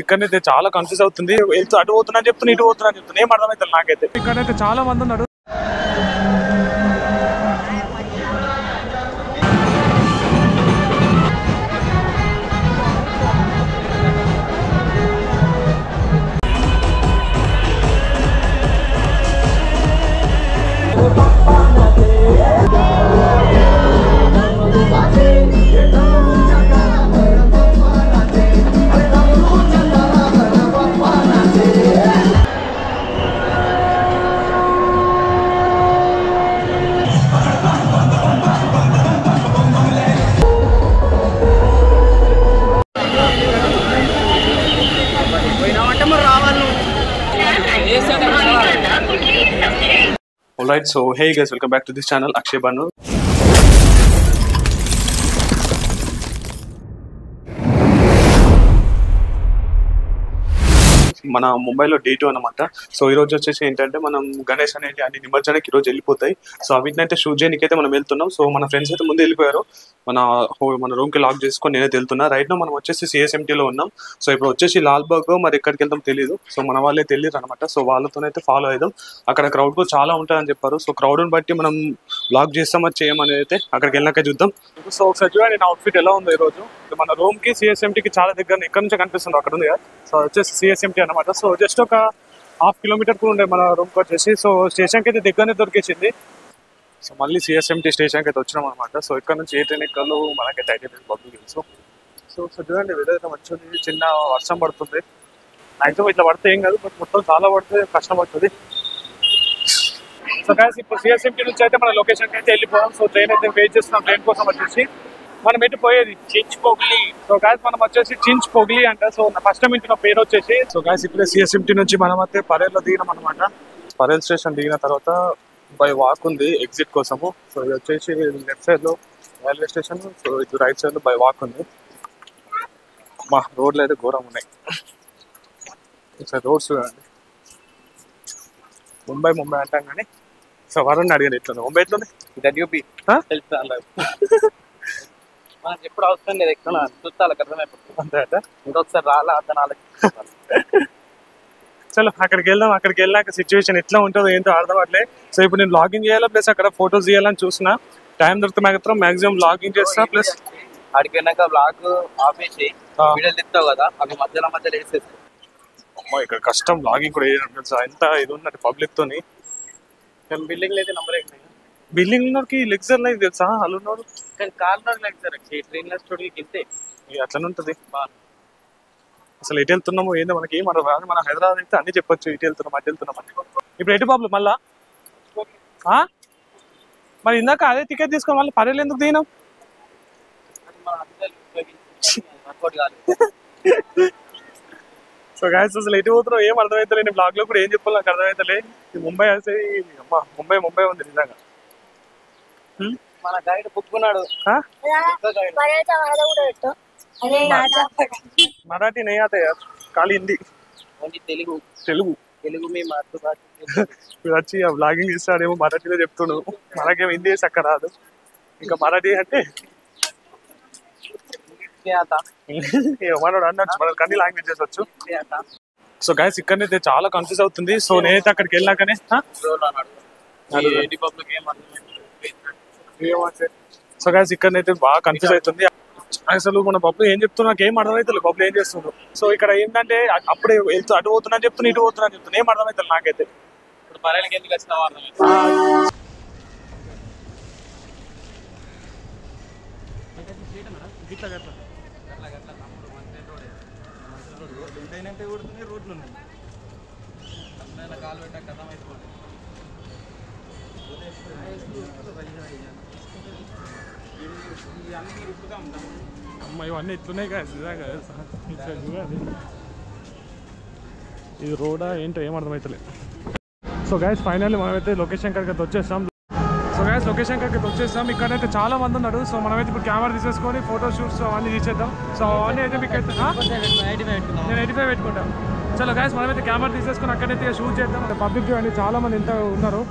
ఇక్కడైతే చాలా కన్ఫ్యూజ్ అవుతుంది. వెళ్తూ అటు పోతున్నా చెప్తున్నా, ఇటు పోతున్నా చెప్తున్నా, ఏం అర్థమవుతుంది నాకైతే. ఇక్కడైతే చాలా మంది ఉన్నారు. Alright, so hey guys, welcome back to this channel, Akshay Banu. మన ముంబైలో డే 2 అనమాట. సో ఈ రోజు వచ్చేసి ఏంటంటే మనం గణేష్ అనేది అన్ని నిమజ్జనానికి ఈ రోజు వెళ్ళిపోతాయి. సో వీటినైతే షూట్ చేయడానికి అయితే మనం వెళ్తున్నాం. సో మన ఫ్రెండ్స్ అయితే ముందు వెళ్ళిపోయారు. మన రూమ్ కి లాక్ చేసుకొని నేనైతే వెళ్తున్నా. రైట్ నో మనం వచ్చేసి CSMTలో ఉన్నాం. సో ఇప్పుడు వచ్చేసి లాల్బాగ్ మరి ఎక్కడికి వెళ్తాం తెలియదు. సో మన వాళ్ళే తెలియదు అనమాట. సో వాళ్ళతోనైతే ఫాలో అయిదాం. అక్కడ క్రౌడ్ కూడా చాలా ఉంటుందని చెప్పారు. సో క్రౌడ్ని బట్టి మనం లాక్ చేస్తామని చేయమని అయితే అక్కడికి వెళ్ళాక చూద్దాం. సో ఒకసారి చూడండి నా అవుట్ఫిట్ ఎలా ఉందో ఈ రోజు. మన రూమ్ కి CSMTకి చాలా దగ్గర ఇక్కడ నుంచి కనిపిస్తుంది, అక్కడ ఉంది కదా. సో వచ్చేసి CSMT అనమాట. సో జస్ట్ ఒక 1/2 కిలోమీటర్ కూడా ఉండే మన రూమ్కి వచ్చేసి. సో స్టేషన్కి అయితే దగ్గరనే దొరికేసింది. సో మళ్ళీ CSMT స్టేషన్కి అయితే వచ్చినాం అనమాట. సో ఇక్కడ నుంచి ఏ ట్రైన్ ఎక్కలు మనకైతే ఐడియా లేదు, పబ్లిక్ తెలుసు. సో చూడండి వెదర్ అయితే మంచిగా ఉంది. చిన్న వర్షం పడుతుంది. మ్యాక్సిమం ఇట్లా పడితే ఏం కాదు, బట్ మొత్తం చాలా పడితే కష్టం పడుతుంది. సో గాయ్స్ ఇప్పుడు CSMT నుంచి అయితే మన లొకేషన్కి అయితే వెళ్ళిపోయాం. సో ట్రైన్ అయితే వెయిట్ చేస్తున్నాం ట్రైన్ కోసం వచ్చేసి. మనం ఎటు పోయేది చించ్పోగ్లి. సో గాయ్స్ మనం వచ్చేసి చించ్పోగ్లి అంట. సో ఫస్ట్ టైం ఇంటిన పేరు వచ్చేసి. సో గాయ్స్ ఇప్పుడే CSMT నుంచి మనం అయితే పరేల్లో దిగినాం అనమాట. పరేల్ స్టేషన్ దిగిన తర్వాత బై వాక్ ఉంది ఎగ్జిట్ కోసము. సో ఇది వచ్చేసి లెఫ్ట్ సైడ్ లో రైల్వే స్టేషన్. సో ఇది రైట్ సైడ్ లో బై వాక్ ఉంది. మా రోడ్లు అయితే ఘోరం ఉన్నాయి. రోడ్స్ చూడండి. ముంబై అంటాం కానీ. సో వరుణ్ అడిగాను ఎట్లా ముంబై ఎట్లుంది. మనకి ఎప్పుడు అవసరం లేదు, ఎక్కడ చూస్తాలకు అర్థమైపోతుంది. అంతే ఇంకొకసారి రాలా అర్థనాలకి. చలో అక్కడికి వెళ్దాం. అక్కడికి వెళ్ళాక సిచ్యువేషన్ ఎట్లా ఉంటుందో ఏంటో అర్థం అవ్వట్లేదు. సో ఇప్పుడు నేను లాగిన్ చేయాలా ప్లస్ అక్కడ ఫొటోస్ తీయాలని చూసిన. టైం దొరికితే మాత్రం మాక్సిమం లాగిన్ చేస్తా. ప్లస్ అడిగి వెళ్ళాక బ్లాగ్ ఆపేసి వీడియోలు తిస్తావు కదా, అవి మధ్యలో వేసేసి. అమ్మా ఇక్కడ కష్టం లాగిన్ కూడా వేయడం తెలుసా, ఎంత ఇది ఉన్నట్టు పబ్లిక్ తోని. బిల్డింగ్ అయితే నంబర్ బిల్డింగ్ ఉన్నోడికి లెక్చర్ లేదు తెలుసా, వాళ్ళు ఉన్నాడు. కానీ కార్ లెక్చర్ ట్రైన్ స్టోరీకి ఇంతే అట్లనే ఉంటది. అసలు ఎటు వెళ్తున్నామో ఏందో మనకి ఏం అర్థం కాదు. మన హైదరాబాద్ అయితే అన్ని చెప్పొచ్చు, ఇటు వెళ్తున్నాం అటు వెళ్తున్నాం అని. ఇప్పుడు ఎటు బాబు మళ్ళా మరి ఇందాక అదే టికెట్ తీసుకొని మళ్ళీ పర్యలు ఎందుకు దిగినాం. సో గాయస్ అసలు ఎటు పోతున్నావు ఏం అర్థమవుతలే. నేను బ్లాగ్ లో కూడా ఏం చెప్పాలి నాకు అర్థమవుతలే. ముంబై అయితే అమ్మా ముంబై ఉంది నిజంగా. మన గైడ్ బుక్కున్నాడు. మరాఠీ नहीं आता यार, खाली हिंदी. తెలుగు మీ మాతృభాష. ఇప్పుడు వచ్చి బ్లాగింగ్ చేస్తాడేమో మరాఠీలో చెప్తున్నాడు. మనకేమో హిందీ చక్క రాదు. ఇంకా మరాఠీ అంటే ఏమన్నాడు అన్నట్టు మనకు అన్ని లాంగ్వేజెస్ వచ్చు. సో గైస్ ఇక్కడనైతే చాలా కన్ఫ్యూజ్ అవుతుంది. సో నేనైతే అక్కడికి వెళ్ళాకనే సో గైస్ ఇక్కడనైతే బాగా కన్ఫ్యూజ్ అవుతుంది. అసలు మన బబ్బు ఏం చెప్తున్నా నాకు ఏం అర్థమవుతుంది. బబ్బులు ఏం చేస్తున్నాడు. సో ఇక్కడ ఏంటంటే అప్పుడే వెళ్తూ అటు పోతున్నా చెప్తున్నా, ఇటు పోతున్నా చెప్తున్నా, ఏం అర్థమవుతుంది నాకైతే. ఇప్పుడు పర్యాలకి ఎందుకు వచ్చినావు అర్థమవుతుంది. రోడ్లు ఉన్నాయి కాలు పెట్టా కథం అయిపోయింది. అమ్మ ఇవన్నీ ఎట్లున్నాయి కదా ఇది రోడా ఏంటో ఏం అర్థమవుతలేదు. సో గైస్ ఫైనల్లీ మనమైతే లొకేషన్ కాడికి వచ్చేస్తాం. సో గైస్ లొకేషన్ కాడికి వచ్చేస్తాం. ఇక్కడైతే చాలా మంది ఉన్నారు. సో మనమైతే ఇప్పుడు కెమెరా తీసేసుకొని ఫోటో షూట్స్ అవన్నీ తీసేద్దాం. సో అవన్నీ అయితే మీకు అయితే నేను 85 పెట్టుకుంటాను. చలో గైస్ మనమైతే కెమెరా తీసేసుకొని అక్కడైతే షూట్ చేద్దాం. పబ్లిక్ అండి చాలా మంది ఎంత ఉన్నారు.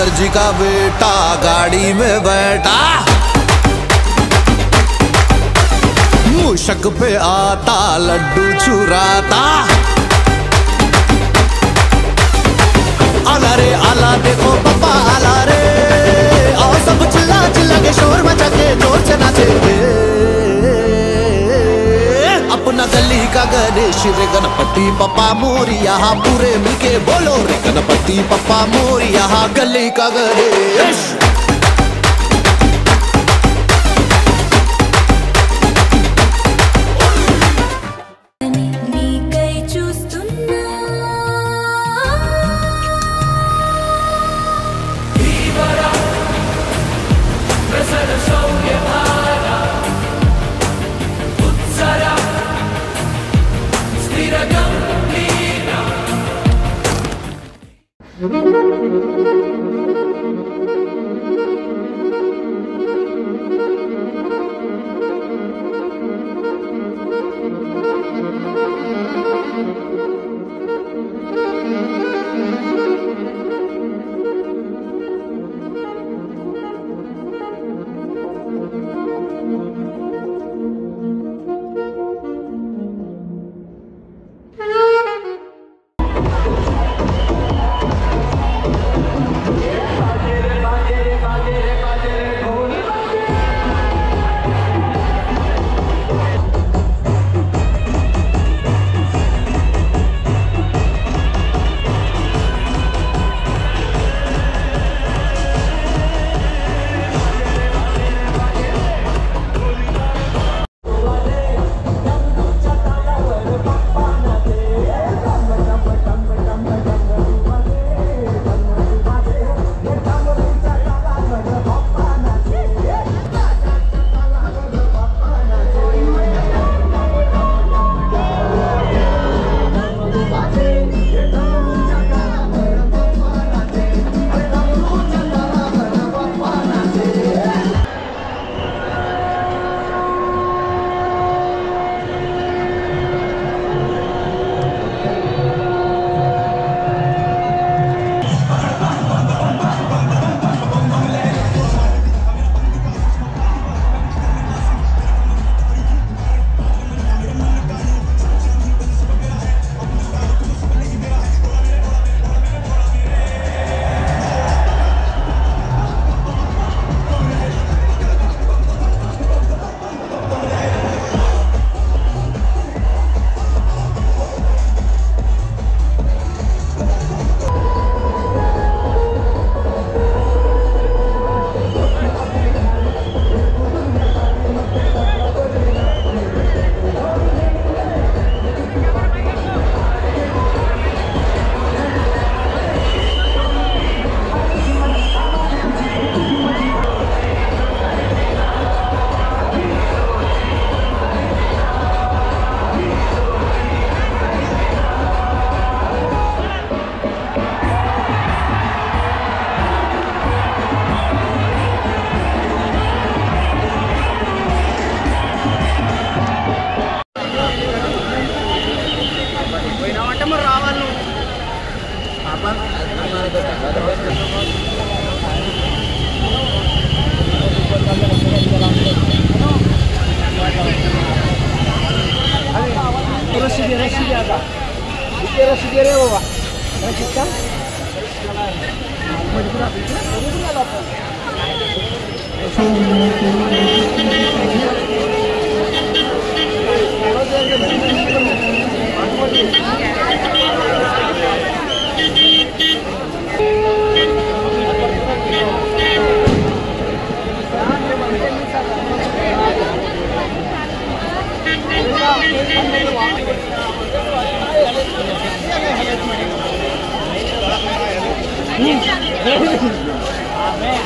दर्जी का बेटा गाड़ी में बैठा मूषक पे आता लड्डू चुराता आला रे आला देखो पापा आला रे और सब चिल्ला चिल्ला के शोर मचा के जोर से नाचेंगे अपना गली का गणेश रे गणपति पप्पा मोरिया पूरे मिलके बोलो रे गणपति पप्पा मोरिया गली का गणेश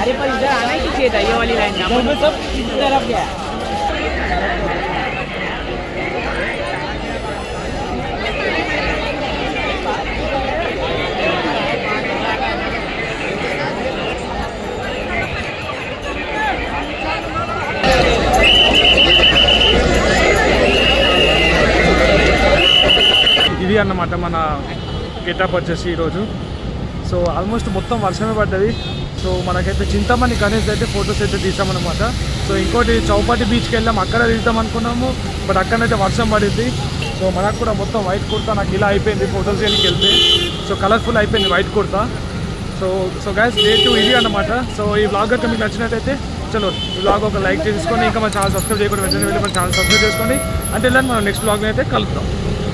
अरे पर इधर आना ही चाहिए था, ये वाली लाइन ना सब इस तरफ गया। ఇది అన్నమాట మన గెటప్ వచ్చేసి ఈరోజు. సో ఆల్మోస్ట్ మొత్తం వర్షమే పడ్డది. సో మనకైతే చింతమణి గణేష్ అయితే ఫొటోస్ అయితే తీసామన్నమాట. సో ఇంకోటి చౌపాటి బీచ్కి వెళ్ళాం, అక్కడ తీద్దాం అనుకున్నాము, బట్ అక్కడైతే వర్షం పడింది. సో మనకు కూడా మొత్తం వైట్ కుర్తా నాకు ఇలా అయిపోయింది ఫొటోస్ చేయడానికి వెళ్తే. సో కలర్ఫుల్ అయిపోయింది white kurta. So guys day 2 ఇది అన్నమాట. సో ఈ వ్లాగ్ కనుక మీకు నచ్చినట్టయితే చలో ఈ వ్లాగ్ ఒక లైక్ చేసుకొని ఇంకా మన ఛానల్ సబ్స్క్రైబ్ చేయకుండా వెంటనే వెళ్ళి మన ఛానల్ సబ్స్క్రైబ్ చేసుకోండి. అంటే ఇలా మనం నెక్స్ట్ వ్లాగ్ అయితే కలుద్దాం.